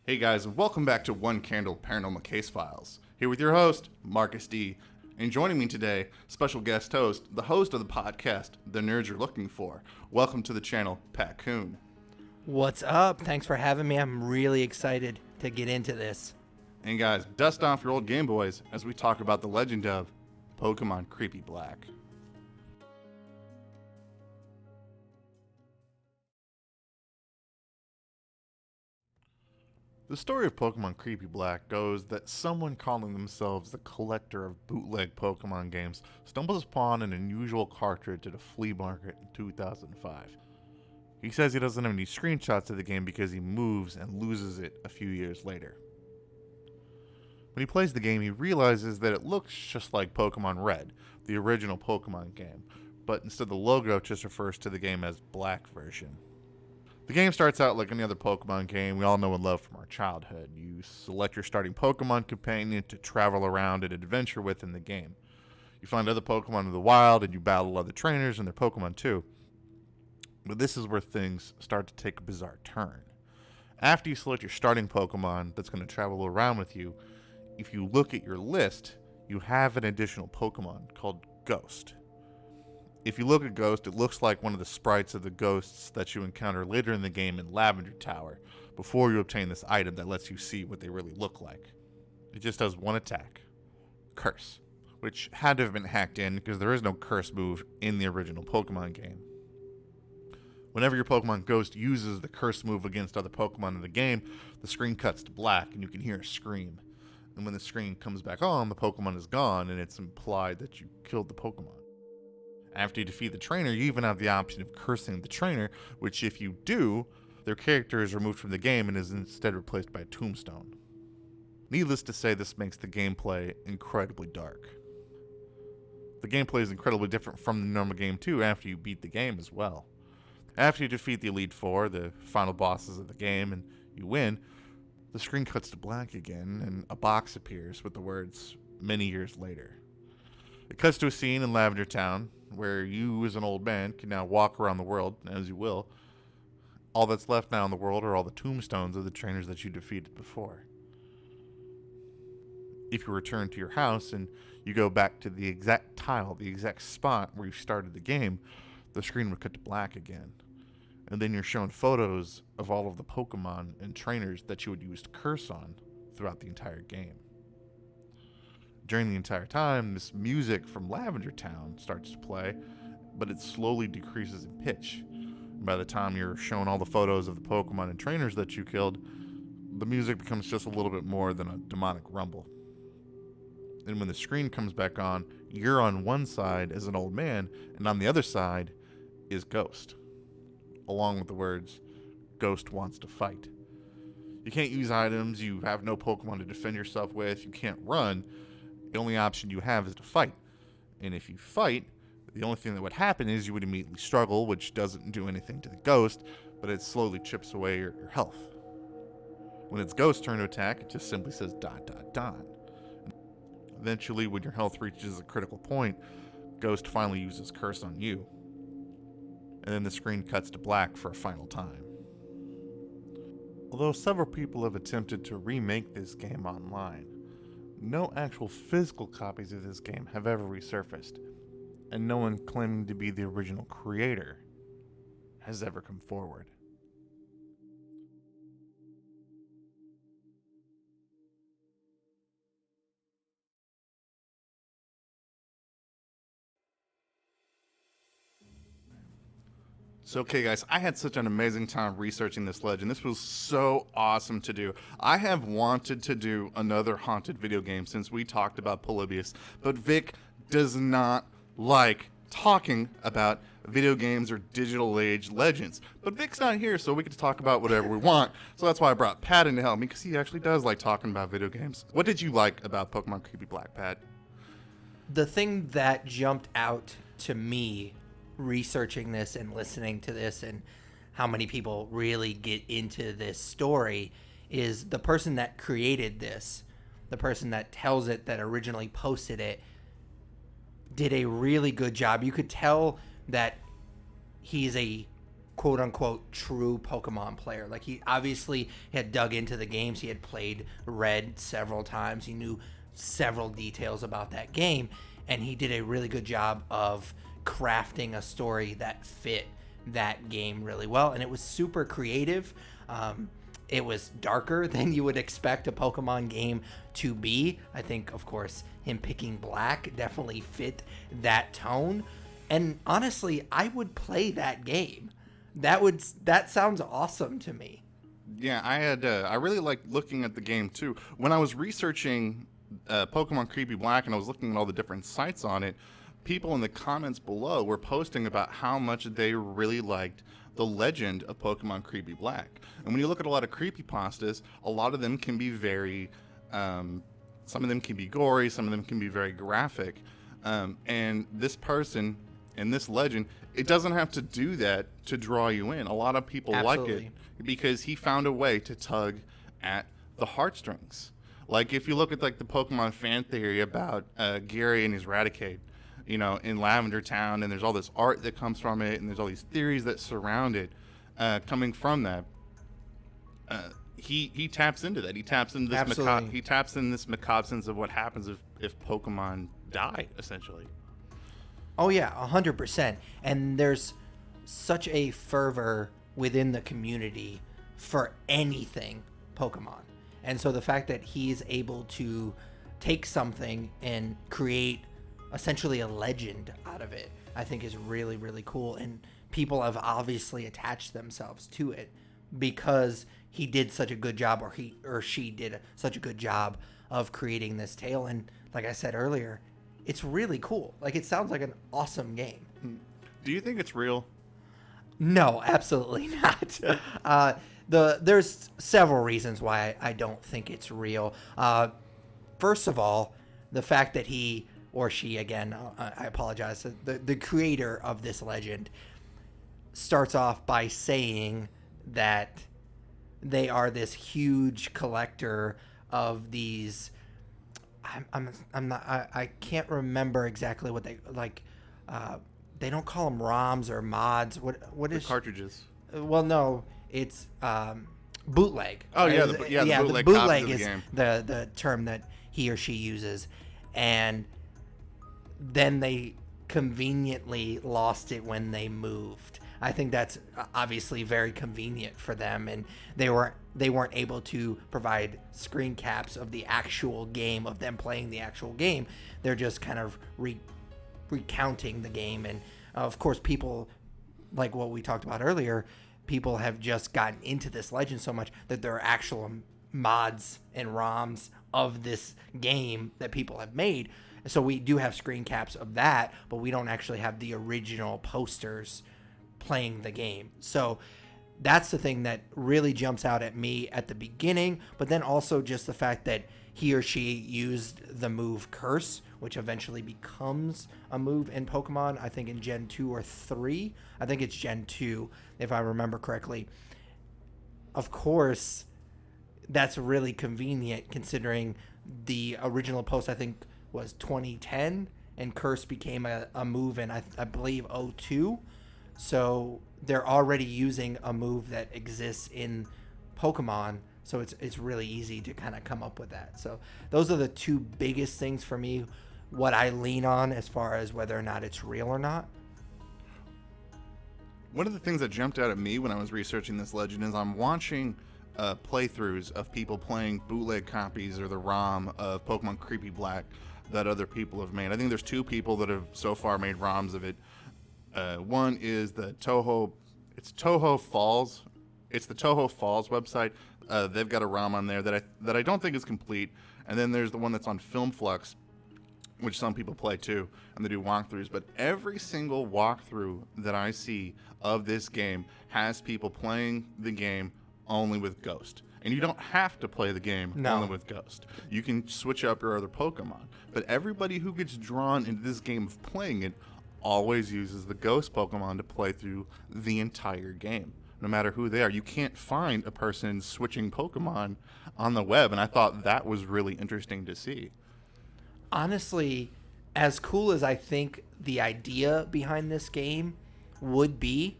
Hey guys, and welcome back to One Candle Paranormal Case Files. Here with your host, Marcus Dee. And joining me today, special guest host, the host of the podcast, The Nerds You're Looking For. Welcome to the channel, Pat Kuhn. What's up? Thanks for having me. I'm really excited to get into this. And guys, dust off your old Game Boys as we talk about the legend of Pokemon Creepy Black. The story of Pokemon Creepy Black goes that someone calling themselves the collector of bootleg Pokemon games stumbles upon an unusual cartridge at a flea market in 2005. He says he doesn't have any screenshots of the game because he moves and loses it a few years later. When he plays the game, he realizes that it looks just like Pokemon Red, the original Pokemon game, but instead the logo just refers to the game as Black version. The game starts out like any other Pokemon game we all know and love from our childhood. You select your starting Pokemon companion to travel around and adventure with in the game. You find other Pokemon in the wild and you battle other trainers and their Pokemon too. But this is where things start to take a bizarre turn. After you select your starting Pokemon that's going to travel around with you, if you look at your list, you have an additional Pokemon called Ghost. If you look at Ghost, it looks like one of the sprites of the ghosts that you encounter later in the game in Lavender Tower, before you obtain this item that lets you see what they really look like. It just does one attack, Curse, which had to have been hacked in because there is no Curse move in the original Pokemon game. Whenever your Pokemon Ghost uses the Curse move against other Pokemon in the game, the screen cuts to black and you can hear a scream. And when the screen comes back on, the Pokemon is gone and it's implied that you killed the Pokemon. After you defeat the trainer, you even have the option of cursing the trainer, which if you do, their character is removed from the game and is instead replaced by a tombstone. Needless to say, this makes the gameplay incredibly dark. The gameplay is incredibly different from the normal game too after you beat the game as well. After you defeat the Elite Four, the final bosses of the game, and you win, the screen cuts to black again and a box appears with the words, "Many years later." It cuts to a scene in Lavender Town, where you as an old man can now walk around the world as you will. All that's left now in the world are all the tombstones of the trainers that you defeated before. If you return to your house and you go back to the exact tile, the exact spot where you started the game, the screen would cut to black again. And then you're shown photos of all of the Pokemon and trainers that you would use to curse on throughout the entire game. During the entire time, this music from Lavender Town starts to play, but it slowly decreases in pitch. By the time you're shown all the photos of the Pokemon and trainers that you killed, the music becomes just a little bit more than a demonic rumble. And when the screen comes back on, you're on one side as an old man, and on the other side is Ghost, along with the words, "Ghost wants to fight." You can't use items, you have no Pokemon to defend yourself with, you can't run. The only option you have is to fight. And if you fight, the only thing that would happen is you would immediately struggle, which doesn't do anything to the Ghost, but it slowly chips away your health. When it's Ghost's turn to attack, it just simply says ... Eventually, when your health reaches a critical point, Ghost finally uses Curse on you. And then the screen cuts to black for a final time. Although several people have attempted to remake this game online, no actual physical copies of this game have ever resurfaced, and no one claiming to be the original creator has ever come forward. So, okay, guys, I had such an amazing time researching this legend. This was so awesome to do. I have wanted to do another haunted video game since we talked about Polybius, but Vic does not like talking about video games or digital age legends. But Vic's not here, so we get to talk about whatever we want. So that's why I brought Pat in to help me, because he actually does like talking about video games. What did you like about Pokemon Creepy Black, Pat? The thing that jumped out to me researching this and listening to this and how many people really get into this story is the person that created this, the person that tells it, that originally posted it, did a really good job. You could tell that he's a quote unquote true Pokemon player. Like, he obviously had dug into the games. He had played Red several times. He knew several details about that game, and he did a really good job of crafting a story that fit that game really well. And it was super creative. It was darker than you would expect a Pokemon game to be. I think, of course, him picking black definitely fit that tone. And honestly, I would play that game. That sounds awesome to me. Yeah, I really liked looking at the game too. When I was researching Pokemon Creepy Black and I was looking at all the different sites on it, people in the comments below were posting about how much they really liked the legend of Pokemon Creepy Black. And when you look at a lot of creepypastas, a lot of them can be very, some of them can be gory, some of them can be very graphic. And this person and this legend, it doesn't have to do that to draw you in. A lot of people like it because he found a way to tug at the heartstrings. Like, if you look at like the Pokemon fan theory about Gary and his Raticate, you know, in Lavender Town, and there's all this art that comes from it, and there's all these theories that surround it, coming from that. He taps into that. He taps into this he taps in this macabre sense of what happens if Pokemon die, essentially. Oh yeah, 100%. And there's such a fervor within the community for anything Pokemon. And so the fact that he's able to take something and create essentially a legend out of it, I think is really, really cool. And people have obviously attached themselves to it because he did such a good job, or he or she did such a good job of creating this tale. And like I said earlier, it's really cool. Like, it sounds like an awesome game. Do you think it's real? No, absolutely not. There's several reasons why I don't think it's real. First of all, the fact that he or she, again, I apologize, the creator of this legend starts off by saying that they are this huge collector of these. I can't remember exactly what they like. They don't call them ROMs or mods. What is cartridges? Well, no, it's bootleg. Oh yeah, the bootleg, the bootleg is game. the term that he or she uses, and then they conveniently lost it when they moved. I think that's obviously very convenient for them, and they weren't able to provide screen caps of the actual game, of them playing the actual game. They're just kind of recounting the game, and of course, people, like what we talked about earlier, people have just gotten into this legend so much that there are actual mods and ROMs of this game that people have made. So we do have screen caps of that, but we don't actually have the original posters playing the game. So that's the thing that really jumps out at me at the beginning, but then also just the fact that he or she used the move Curse, which eventually becomes a move in Pokemon, I think in Gen 2 or 3. I think it's Gen 2, if I remember correctly. Of course, that's really convenient considering the original post, I think, was 2010, and Curse became a move in, I believe, 02. So they're already using a move that exists in Pokemon, so it's really easy to kind of come up with that. So those are the two biggest things for me, what I lean on as far as whether or not it's real or not. One of the things that jumped out at me when I was researching this legend is I'm watching playthroughs of people playing bootleg copies or the ROM of Pokemon Creepy Black that other people have made. I think there's two people that have so far made ROMs of it. One is the Toho Falls. It's the Toho Falls website. They've got a ROM on there that I don't think is complete. And then there's the one that's on FilmFlux, which some people play too, and they do walkthroughs. But every single walkthrough that I see of this game has people playing the game only with Ghost. And you don't have to play the game only with Ghost. You can switch up your other Pokemon. But everybody who gets drawn into this game of playing it always uses the Ghost Pokemon to play through the entire game, no matter who they are. You can't find a person switching Pokemon on the web, and I thought that was really interesting to see. Honestly, as cool as I think the idea behind this game would be,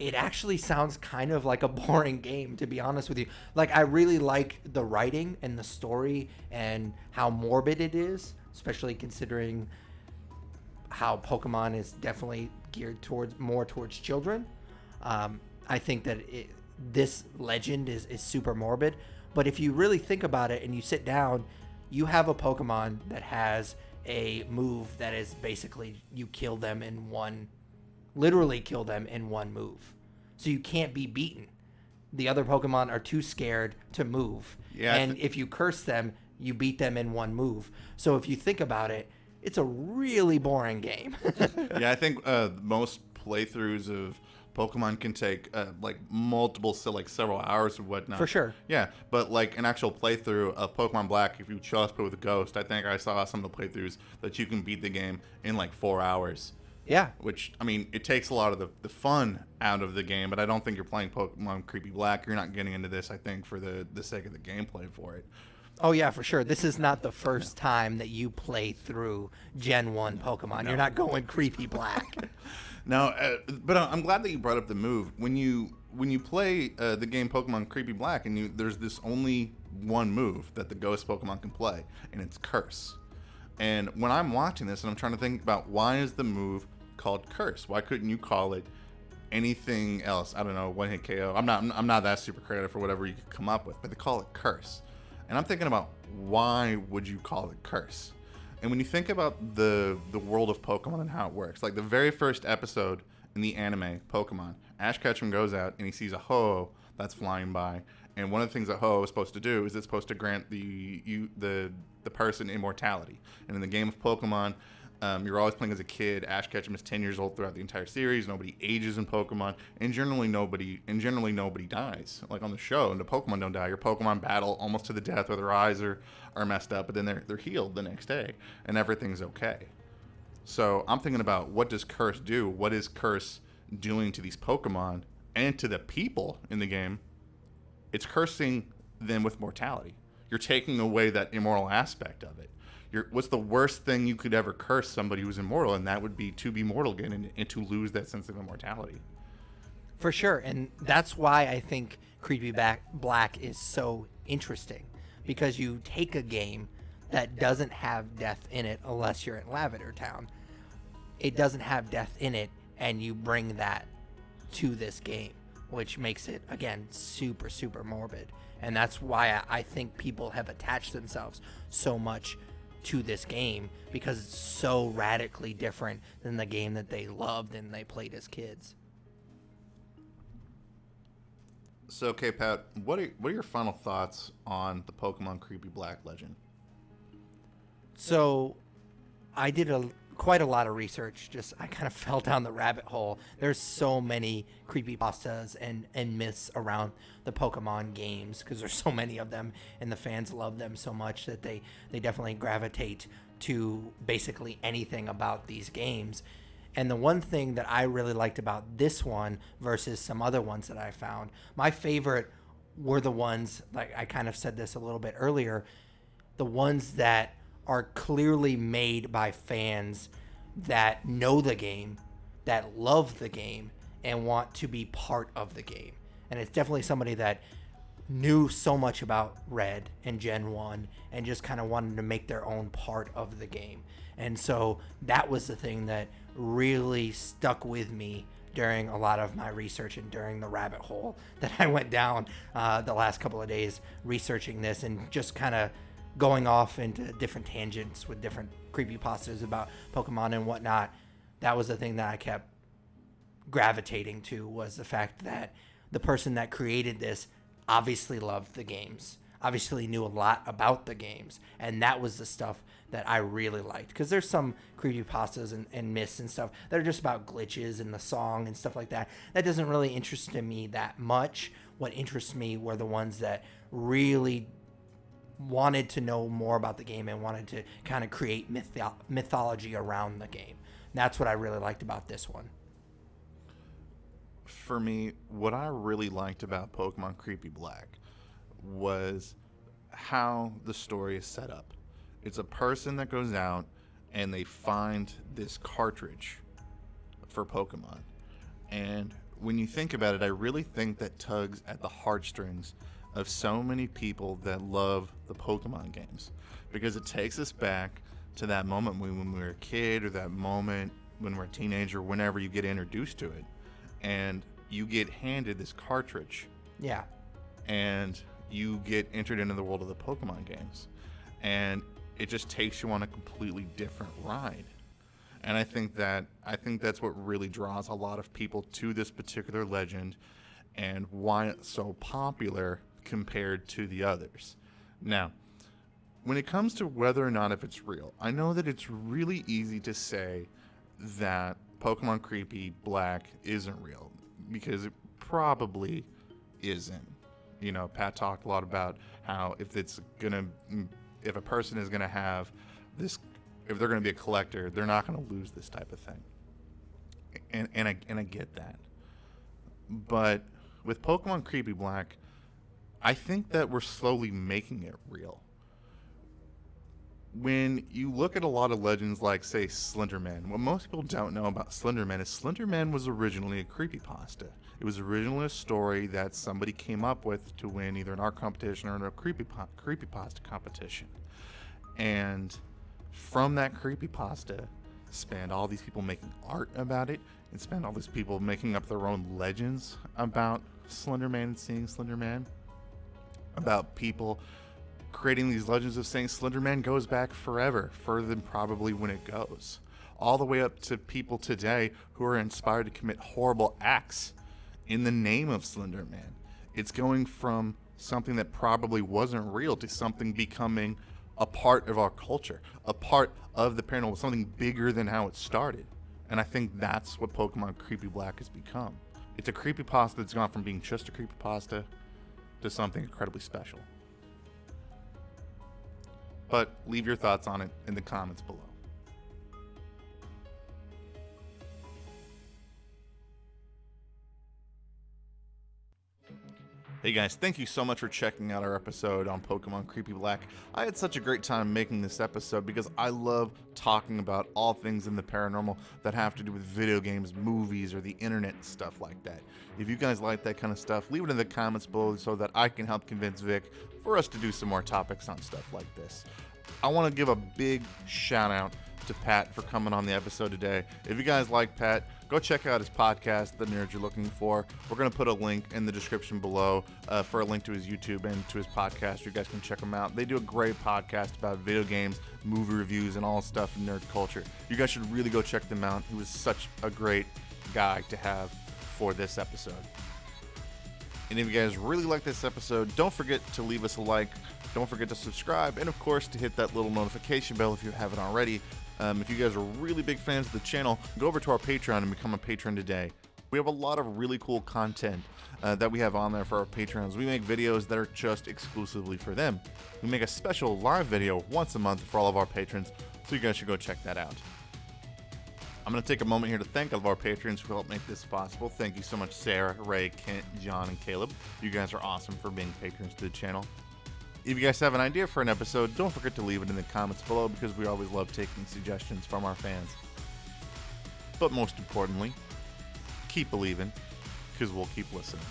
it actually sounds kind of like a boring game, to be honest with you. Like, I really like the writing and the story and how morbid it is, especially considering how Pokemon is definitely geared towards children. I think that this legend is super morbid. But if you really think about it and you sit down, you have a Pokemon that has a move that is basically you kill them in one, literally kill them in one move. So you can't be beaten. The other Pokemon are too scared to move. Yeah, and if you curse them, you beat them in one move. So if you think about it, it's a really boring game. Yeah, I think most playthroughs of Pokemon can take like multiple, like several hours or whatnot. For sure. Yeah, but like an actual playthrough of Pokemon Black, if you just play with a Ghost, I think I saw some of the playthroughs that you can beat the game in like 4 hours. Yeah. Which, I mean, it takes a lot of the fun out of the game, but I don't think you're playing Pokemon Creepy Black. You're not getting into this, I think, for the sake of the gameplay for it. Oh, yeah, for sure. This is not the first time that you play through Gen 1 Pokemon. No. You're not going Creepy Black. No, but I'm glad that you brought up the move. When you play the game Pokemon Creepy Black, and there's this only one move that the Ghost Pokemon can play, and it's Curse. And when I'm watching this, and I'm trying to think about why is the move called Curse? Why couldn't you call it anything else? I don't know, one hit KO. I'm not that super creative for whatever you could come up with, but they call it Curse. And I'm thinking about why would you call it Curse? And when you think about the world of Pokemon and how it works, like the very first episode in the anime Pokemon, Ash Ketchum goes out and he sees a Ho-Oh that's flying by, and one of the things that Ho-Oh is supposed to do is it's supposed to grant the person immortality. And in the game of Pokemon, you're always playing as a kid. Ash Ketchum is 10 years old throughout the entire series. Nobody ages in Pokemon, and generally nobody dies. Like on the show, and the Pokemon don't die. Your Pokemon battle almost to the death, where their eyes are messed up, but then they're healed the next day, and everything's okay. So I'm thinking about, what does Curse do? What is Curse doing to these Pokemon and to the people in the game? It's cursing them with mortality. You're taking away that immortal aspect of it. What's the worst thing you could ever curse somebody who's immortal? And that would be to be mortal again and to lose that sense of immortality. For sure. And that's why I think Creepy Black is so interesting. Because you take a game that doesn't have death in it, unless you're in Lavender Town. It doesn't have death in it, and you bring that to this game, which makes it, again, super, super morbid. And that's why I think people have attached themselves so much to this game, because it's so radically different than the game that they loved and they played as kids. So, okay, Pat, what are your final thoughts on the Pokemon Creepy Black legend? So, I did quite a lot of research. I kind of fell down the rabbit hole. There's so many creepypastas and myths around the Pokemon games, because there's so many of them, and the fans love them so much that they definitely gravitate to basically anything about these games. And the one thing that I really liked about this one versus some other ones that I found, my favorite were the ones, like I kind of said this a little bit earlier, the ones that are clearly made by fans that know the game, that love the game, and want to be part of the game. And it's definitely somebody that knew so much about Red and Gen 1 and just kind of wanted to make their own part of the game. And so that was the thing that really stuck with me during a lot of my research and during the rabbit hole that I went down the last couple of days researching this and just kind of going off into different tangents with different creepypastas about Pokemon and whatnot. That was the thing that I kept gravitating to, was the fact that the person that created this obviously loved the games, obviously knew a lot about the games, and that was the stuff that I really liked. Because there's some creepypastas and myths and stuff that are just about glitches in the song and stuff like that. That doesn't really interest me that much. What interests me were the ones that really wanted to know more about the game and wanted to kind of create mythology around the game. That's what I really liked about this one. For me, what I really liked about Pokemon Creepy Black was how the story is set up. It's a person that goes out and they find this cartridge for Pokemon. And when you think about it, I really think that tugs at the heartstrings of so many people that love the Pokemon games, because it takes us back to that moment when we were a kid, or that moment when we're a teenager, whenever you get introduced to it, and you get handed this cartridge. Yeah. And you get entered into the world of the Pokemon games, and it just takes you on a completely different ride. And I think that's what really draws a lot of people to this particular legend, and why it's so popular compared to the others. Now, when it comes to whether or not if it's real, I know that it's really easy to say that Pokemon Creepy Black isn't real, because it probably isn't. You know, Pat talked a lot about how if a person is gonna have this, if they're gonna be a collector, they're not gonna lose this type of thing. And I get that. But with Pokemon Creepy Black, I think that we're slowly making it real. When you look at a lot of legends like, say, Slenderman, what most people don't know about Slenderman is Slenderman was originally a creepypasta. It was originally a story that somebody came up with to win either an art competition or a creepypasta competition. And from that creepypasta spanned all these people making art about it, and spanned all these people making up their own legends about Slenderman and seeing Slenderman, about people creating these legends of saying Slenderman goes back forever, further than probably when it goes, all the way up to people today who are inspired to commit horrible acts in the name of Slenderman. It's going from something that probably wasn't real to something becoming a part of our culture, a part of the paranormal, something bigger than how it started. And I think that's what Pokemon Creepy Black has become. It's a creepypasta that's gone from being just a creepypasta to something incredibly special. But leave your thoughts on it in the comments below. Hey guys, thank you so much for checking out our episode on Pokemon Creepy Black. I had such a great time making this episode because I love talking about all things in the paranormal that have to do with video games, movies, or the internet and stuff like that. If you guys like that kind of stuff, leave it in the comments below so that I can help convince Vic for us to do some more topics on stuff like this. I want to give a big shout out to Pat for coming on the episode today. If you guys like Pat, go check out his podcast, The Nerd You're Looking For. We're going to put a link in the description below for a link to his YouTube and to his podcast. You guys can check them out. They do a great podcast about video games, movie reviews, and all stuff in nerd culture. You guys should really go check them out. He was such a great guy to have for this episode. And if you guys really like this episode, don't forget to leave us a like. Don't forget to subscribe, and of course to hit that little notification bell if you haven't already. If you guys are really big fans of the channel, go over to our Patreon and become a patron today. We have a lot of really cool content that we have on there for our patrons. We make videos that are just exclusively for them. We make a special live video once a month for all of our patrons, so you guys should go check that out. I'm going to take a moment here to thank all of our patrons who helped make this possible. Thank you so much, Sarah, Ray, Kent, John, and Caleb. You guys are awesome for being patrons to the channel. If you guys have an idea for an episode, don't forget to leave it in the comments below, because we always love taking suggestions from our fans. But most importantly, keep believing, because we'll keep listening.